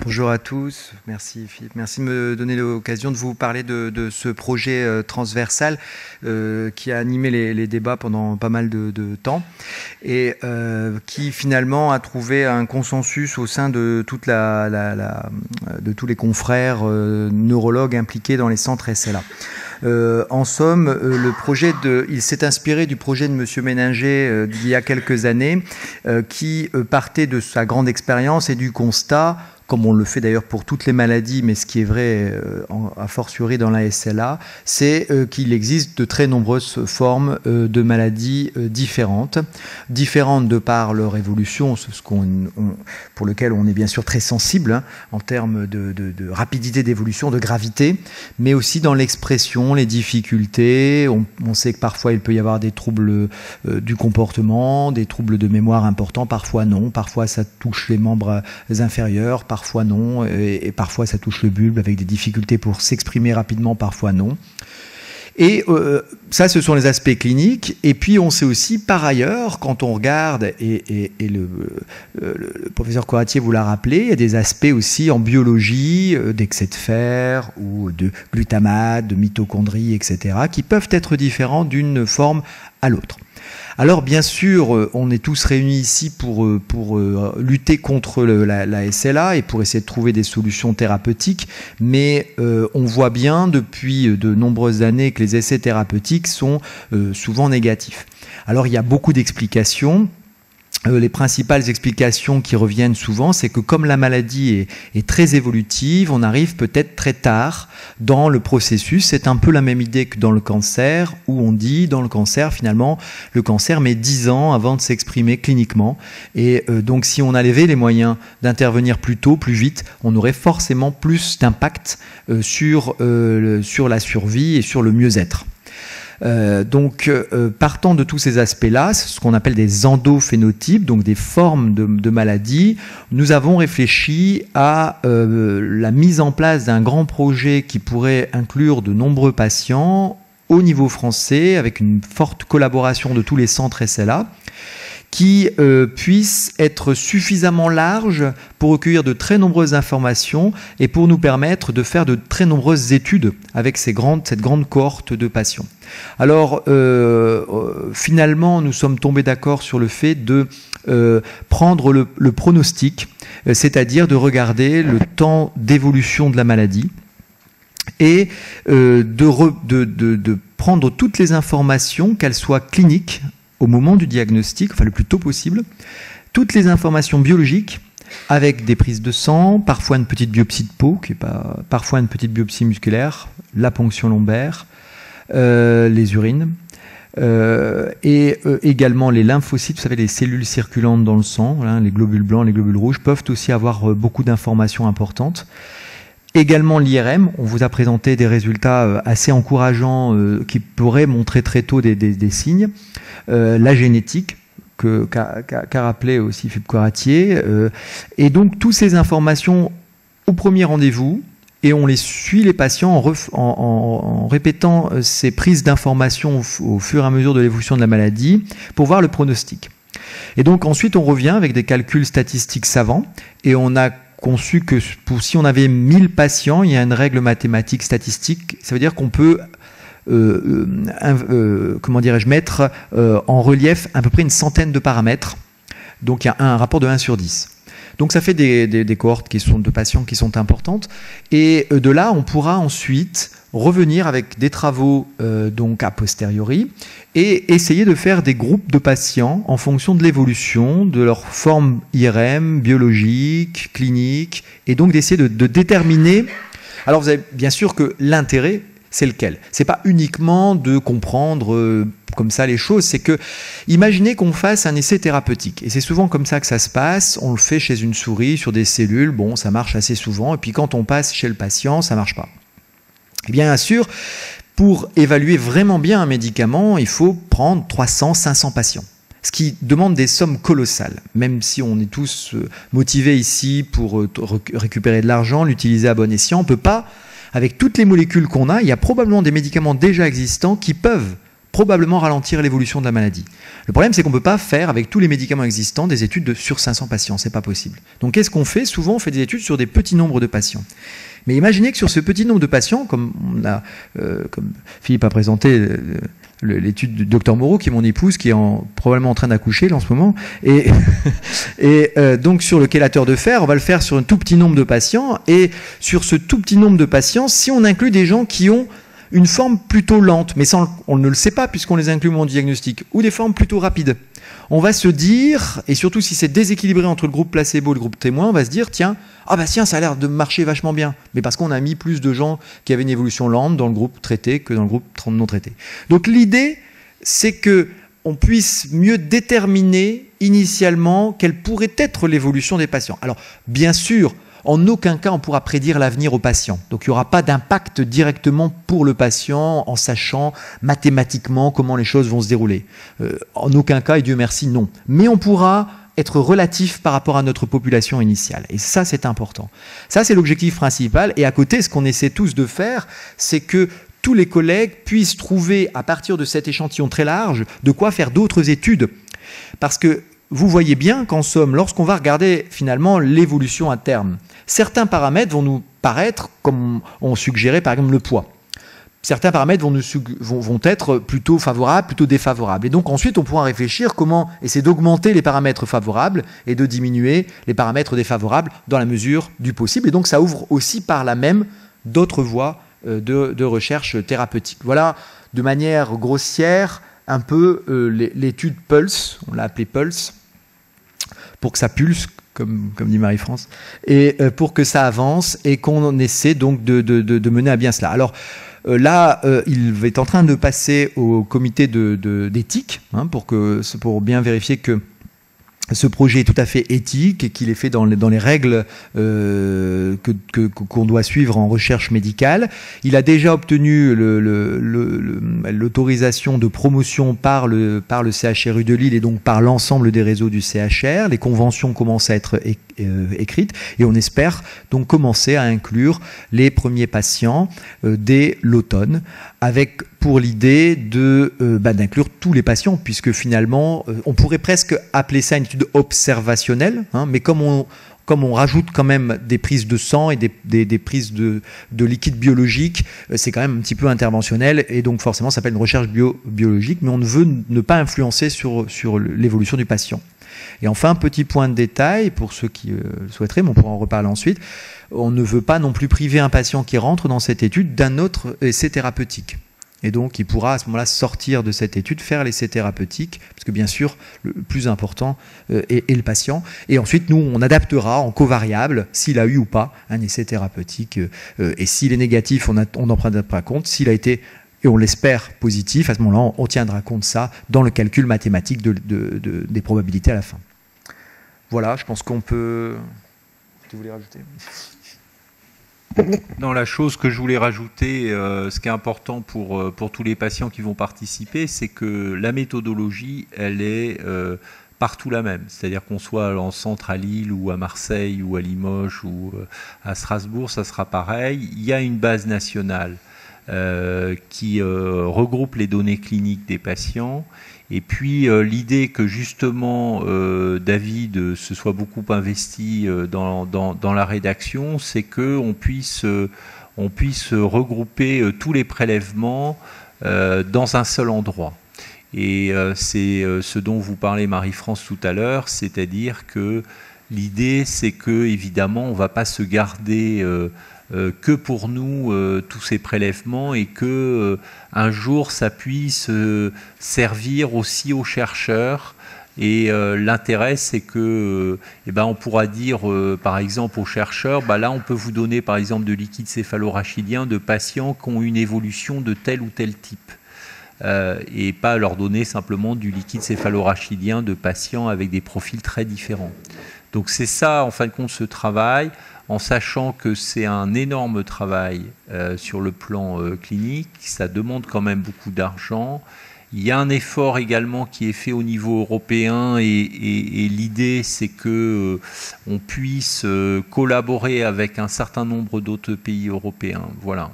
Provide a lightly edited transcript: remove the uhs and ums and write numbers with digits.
Bonjour à tous, merci Philippe, merci de me donner l'occasion de vous parler de ce projet transversal qui a animé les débats pendant pas mal de temps et qui finalement a trouvé un consensus au sein de toute de tous les confrères neurologues impliqués dans les centres SLA. En somme, le projet il s'est inspiré du projet de Monsieur Méninger d'il y a quelques années qui partait de sa grande expérience et du constat, comme on le fait d'ailleurs pour toutes les maladies, mais ce qui est vrai a fortiori dans la SLA, c'est qu'il existe de très nombreuses formes de maladies différentes de par leur évolution, pour lequel on est bien sûr très sensible en termes de rapidité d'évolution, de gravité, mais aussi dans l'expression, les difficultés. On sait que parfois il peut y avoir des troubles du comportement, des troubles de mémoire importants, parfois non, parfois ça touche les membres inférieurs, parfois non, et parfois ça touche le bulbe avec des difficultés pour s'exprimer rapidement, parfois non. Et ça, ce sont les aspects cliniques. Et puis, on sait aussi, par ailleurs, quand on regarde, et le professeur Coratier vous l'a rappelé, il y a des aspects aussi en biologie, d'excès de fer, ou de glutamate, de mitochondrie, etc., qui peuvent être différents d'une forme à l'autre. Alors bien sûr, on est tous réunis ici pour lutter contre la SLA et pour essayer de trouver des solutions thérapeutiques, mais on voit bien depuis de nombreuses années que les essais thérapeutiques sont souvent négatifs. Alors il y a beaucoup d'explications. Les principales explications qui reviennent souvent, c'est que comme la maladie est très évolutive, on arrive peut-être très tard dans le processus. C'est un peu la même idée que dans le cancer, où on dit, dans le cancer, finalement, le cancer met 10 ans avant de s'exprimer cliniquement. Et donc, si on avait les moyens d'intervenir plus tôt, plus vite, on aurait forcément plus d'impact sur la survie et sur le mieux-être. Partant de tous ces aspects-là, ce qu'on appelle des endophénotypes, donc des formes de maladies, nous avons réfléchi à la mise en place d'un grand projet qui pourrait inclure de nombreux patients au niveau français, avec une forte collaboration de tous les centres SLA, qui puisse être suffisamment large pour recueillir de très nombreuses informations et pour nous permettre de faire de très nombreuses études avec cette grande cohorte de patients. Alors, finalement, nous sommes tombés d'accord sur le fait de prendre le pronostic, c'est-à-dire de regarder le temps d'évolution de la maladie et de prendre toutes les informations, qu'elles soient cliniques, au moment du diagnostic, enfin le plus tôt possible, toutes les informations biologiques avec des prises de sang, parfois une petite biopsie de peau, parfois une petite biopsie musculaire, la ponction lombaire, les urines, et également les lymphocytes, vous savez, les cellules circulantes dans le sang, les globules blancs, les globules rouges, peuvent aussi avoir beaucoup d'informations importantes. Également l'IRM, on vous a présenté des résultats assez encourageants qui pourraient montrer très tôt des signes. La génétique, qu'a rappelé aussi Philippe Coratier. Et donc, toutes ces informations au premier rendez-vous, et on les suit, les patients, en répétant ces prises d'informations au fur et à mesure de l'évolution de la maladie, pour voir le pronostic. Et donc, ensuite, on revient avec des calculs statistiques savants, et on a conçu que si on avait 1000 patients, il y a une règle mathématique statistique, ça veut dire qu'on peut mettre en relief à peu près une centaine de paramètres. Donc il y a un rapport de 1 sur 10. Donc ça fait des cohortes de patients qui sont importantes. Et de là, on pourra ensuite revenir avec des travaux donc a posteriori et essayer de faire des groupes de patients en fonction de l'évolution de leur forme IRM, biologique, clinique, et donc d'essayer de déterminer. Alors vous avez bien sûr que l'intérêt, c'est lequel? C'est pas uniquement de comprendre comme ça les choses, c'est que imaginez qu'on fasse un essai thérapeutique, et c'est souvent comme ça que ça se passe. On le fait chez une souris sur des cellules, bon, ça marche assez souvent, et puis quand on passe chez le patient, ça marche pas. Et bien sûr, pour évaluer vraiment bien un médicament, il faut prendre 300, 500 patients. Ce qui demande des sommes colossales, même si on est tous motivés ici pour récupérer de l'argent, l'utiliser à bon escient, on peut pas, avec toutes les molécules qu'on a, il y a probablement des médicaments déjà existants qui peuvent probablement ralentir l'évolution de la maladie. Le problème, c'est qu'on ne peut pas faire, avec tous les médicaments existants, des études sur 500 patients. C'est pas possible. Donc, qu'est-ce qu'on fait? Souvent, on fait des études sur des petits nombres de patients. Mais imaginez que sur ce petit nombre de patients, comme Philippe a présenté l'étude du docteur Moreau, qui est mon épouse, qui est probablement en train d'accoucher là, en ce moment, et donc sur le chélateur de fer, on va le faire sur un tout petit nombre de patients, et sur ce tout petit nombre de patients, si on inclut des gens qui ont une forme plutôt lente, mais on ne le sait pas puisqu'on les inclut au moment du diagnostic, ou des formes plutôt rapides, on va se dire, et surtout si c'est déséquilibré entre le groupe placebo et le groupe témoin, on va se dire, tiens, tiens, ça a l'air de marcher vachement bien, mais parce qu'on a mis plus de gens qui avaient une évolution lente dans le groupe traité que dans le groupe non traité. Donc l'idée, c'est que on puisse mieux déterminer initialement quelle pourrait être l'évolution des patients. Alors, bien sûr, en aucun cas on pourra prédire l'avenir au patient. Donc il n'y aura pas d'impact directement pour le patient en sachant mathématiquement comment les choses vont se dérouler. En aucun cas, et Dieu merci, non. Mais on pourra être relatif par rapport à notre population initiale. Et ça, c'est important. Ça, c'est l'objectif principal. Et à côté, ce qu'on essaie tous de faire, c'est que tous les collègues puissent trouver, à partir de cet échantillon très large, de quoi faire d'autres études. Parce que vous voyez bien qu'en somme, lorsqu'on va regarder finalement l'évolution à terme, certains paramètres vont nous paraître, comme on suggérait par exemple le poids. Certains paramètres vont être plutôt favorables, plutôt défavorables. Et donc ensuite, on pourra réfléchir comment essayer d'augmenter les paramètres favorables et de diminuer les paramètres défavorables dans la mesure du possible. Et donc ça ouvre aussi par là même d'autres voies de recherche thérapeutique. Voilà, de manière grossière, un peu l'étude PULSE, on l'a appelée PULSE, pour que ça pulse, comme dit Marie-France, et pour que ça avance et qu'on essaie donc de mener à bien cela. Alors là, il est en train de passer au comité d'éthique, pour bien vérifier que ce projet est tout à fait éthique et qu'il est fait dans les règles qu'on doit suivre en recherche médicale. Il a déjà obtenu l'autorisation de promotion par le CHRU de Lille et donc par l'ensemble des réseaux du CHR. Les conventions commencent à être écrites et on espère donc commencer à inclure les premiers patients dès l'automne, avec pour l'idée d'inclure tous les patients, puisque finalement on pourrait presque appeler ça une étude observationnelle, mais comme on rajoute quand même des prises de sang et des prises de liquide biologique, c'est quand même un petit peu interventionnel, et donc forcément ça s'appelle une recherche biologique, mais on ne veut ne pas influencer sur l'évolution du patient. Et enfin, petit point de détail, pour ceux qui le souhaiteraient, mais on pourra en reparler ensuite, on ne veut pas non plus priver un patient qui rentre dans cette étude d'un autre essai thérapeutique. Et donc, il pourra à ce moment-là sortir de cette étude, faire l'essai thérapeutique, parce que bien sûr, le plus important est le patient. Et ensuite, nous, on adaptera en covariable s'il a eu ou pas un essai thérapeutique. Et s'il est négatif, on n'en prendra pas compte. S'il a été, et on l'espère, positif, à ce moment-là, on tiendra compte de ça dans le calcul mathématique des probabilités à la fin. Voilà, je pense qu'on peut... Tu voulais rajouter ? Non, la chose que je voulais rajouter, ce qui est important pour tous les patients qui vont participer, c'est que la méthodologie, elle est partout la même. C'est-à-dire qu'on soit en centre à Lille ou à Marseille ou à Limoges ou à Strasbourg, ça sera pareil. Il y a une base nationale qui regroupe les données cliniques des patients. Et puis l'idée que justement David se soit beaucoup investi dans la rédaction, c'est qu'on puisse regrouper tous les prélèvements dans un seul endroit. Et c'est ce dont vous parlez Marie-France tout à l'heure, c'est-à-dire que l'idée c'est que évidemment on ne va pas se garder que pour nous tous ces prélèvements, et que un jour ça puisse servir aussi aux chercheurs. Et l'intérêt, c'est que on pourra dire par exemple aux chercheurs, là on peut vous donner par exemple de liquide céphalorachidien de patients qui ont une évolution de tel ou tel type, et pas leur donner simplement du liquide céphalorachidien de patients avec des profils très différents. Donc c'est ça en fin de compte ce travail, en sachant que c'est un énorme travail sur le plan clinique, ça demande quand même beaucoup d'argent. Il y a un effort également qui est fait au niveau européen, et l'idée c'est que on puisse collaborer avec un certain nombre d'autres pays européens. Voilà.